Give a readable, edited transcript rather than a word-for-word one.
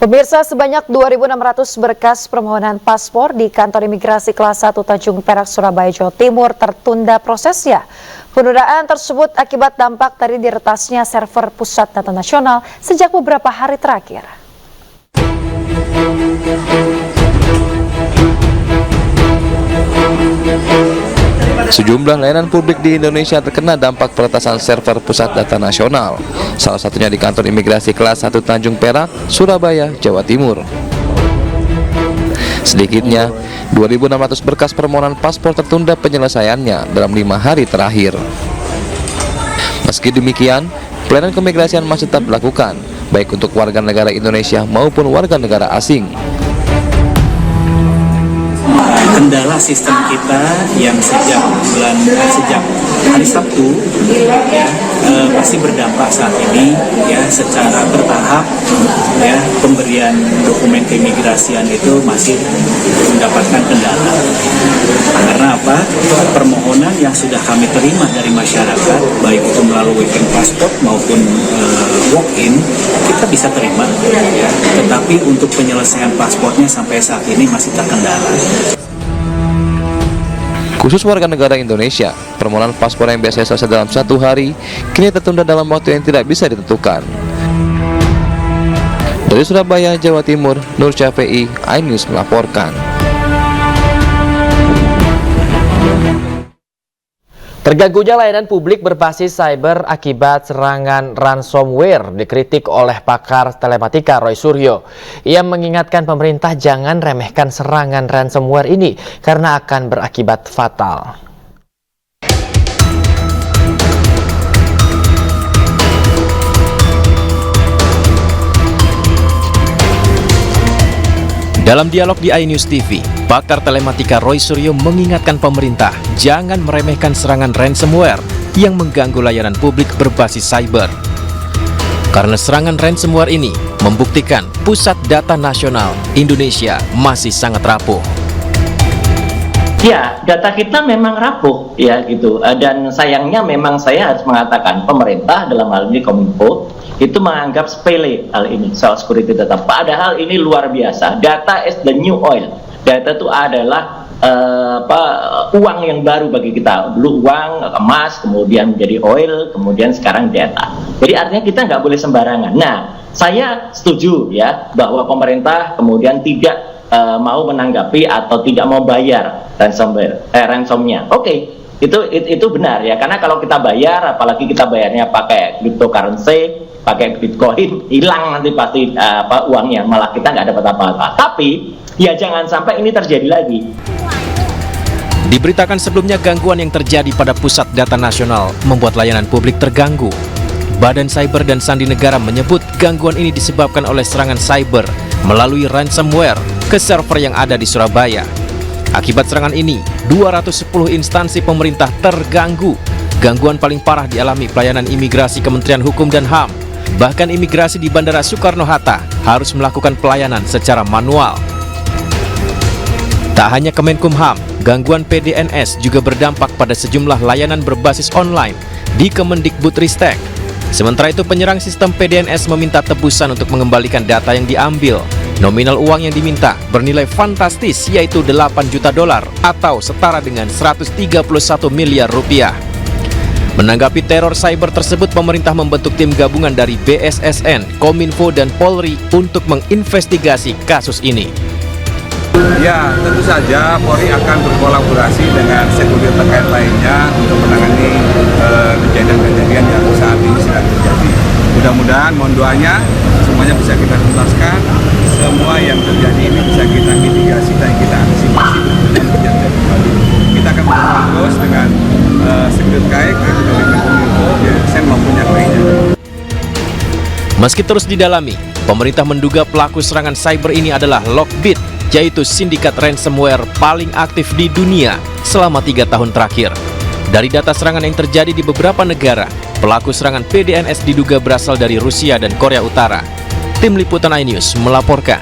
Pemirsa, sebanyak 2.600 berkas permohonan paspor di kantor imigrasi kelas 1 Tanjung Perak, Surabaya, Jawa Timur tertunda prosesnya. Penundaan tersebut akibat dampak dari diretasnya server pusat data nasional sejak beberapa hari terakhir. Sejumlah layanan publik di Indonesia terkena dampak peretasan server pusat data nasional. Salah satunya di kantor imigrasi kelas 1 Tanjung Perak, Surabaya, Jawa Timur. Sedikitnya, 2.600 berkas permohonan paspor tertunda penyelesaiannya dalam 5 hari terakhir. Meski demikian, pelayanan keimigrasian masih tetap dilakukan, baik untuk warga negara Indonesia maupun warga negara asing. Kendala sistem kita yang sejak hari Sabtu pasti berdampak saat ini secara bertahap pemberian dokumen keimigrasian itu masih mendapatkan kendala. Karena apa? Permohonan yang sudah kami terima dari masyarakat, baik itu melalui weekend passport maupun walk-in, kita bisa terima, tetapi untuk penyelesaian paspornya sampai saat ini masih terkendala. Khusus warga negara Indonesia, permohonan paspor yang biasanya selesai dalam 1 hari, kini tertunda dalam waktu yang tidak bisa ditentukan. Dari Surabaya, Jawa Timur, Nur Syafi'i, iNews melaporkan. Terganggunya layanan publik berbasis cyber akibat serangan ransomware dikritik oleh pakar telematika Roy Suryo. Ia mengingatkan pemerintah jangan remehkan serangan ransomware ini karena akan berakibat fatal. Dalam dialog di iNews TV, pakar telematika Roy Suryo mengingatkan pemerintah jangan meremehkan serangan ransomware yang mengganggu layanan publik berbasis cyber. Karena serangan ransomware ini membuktikan pusat data nasional Indonesia masih sangat rapuh. Ya, data kita memang rapuh gitu. Dan sayangnya memang saya harus mengatakan pemerintah dalam hal ini Kominfo itu menganggap sepele hal ini soal security data. Padahal ini luar biasa. Data is the new oil. Data itu adalah uang yang baru bagi kita. Dulu uang, emas, kemudian menjadi oil, kemudian sekarang data. Jadi artinya kita nggak boleh sembarangan. Nah, saya setuju bahwa pemerintah kemudian tidak mau menanggapi atau tidak mau bayar ransomnya. Oke, itu benar karena kalau kita bayar, apalagi kita bayarnya pakai cryptocurrency, pakai Bitcoin, hilang nanti pasti uangnya, malah kita nggak dapat apa-apa. Tapi jangan sampai ini terjadi lagi. Diberitakan sebelumnya gangguan yang terjadi pada pusat data nasional membuat layanan publik terganggu. Badan Cyber dan Sandi Negara menyebut gangguan ini disebabkan oleh serangan cyber melalui ransomware ke server yang ada di Surabaya. Akibat serangan ini, 210 instansi pemerintah terganggu. Gangguan paling parah dialami pelayanan imigrasi Kementerian Hukum dan HAM. Bahkan imigrasi di Bandara Soekarno-Hatta harus melakukan pelayanan secara manual. Tak hanya Kemenkumham, gangguan PDNS juga berdampak pada sejumlah layanan berbasis online di Kemendikbudristek. Sementara itu penyerang sistem PDNS meminta tebusan untuk mengembalikan data yang diambil. Nominal uang yang diminta bernilai fantastis yaitu 8 juta dolar atau setara dengan 131 miliar rupiah. Menanggapi teror cyber tersebut, pemerintah membentuk tim gabungan dari BSSN, Kominfo, dan Polri untuk menginvestigasi kasus ini. Ya, tentu saja Polri akan berkolaborasi dengan stakeholder terkait lainnya untuk menangani kejadian-kejadian yang saat ini sedang terjadi. Mudah-mudahan, mohon doanya, semuanya bisa kita tuntaskan, semua yang terjadi ini bisa kita mitigasi dan kita antisipasi dengan kejadian kembali. Kita akan berfokus dengan sekretariat yaitu dari Kominfo, BSSN maupun yang lainnya. Meski terus didalami, pemerintah menduga pelaku serangan cyber ini adalah Lockbit, yaitu sindikat ransomware paling aktif di dunia selama 3 tahun terakhir. Dari data serangan yang terjadi di beberapa negara, pelaku serangan PDNS diduga berasal dari Rusia dan Korea Utara. Tim Liputan iNews melaporkan.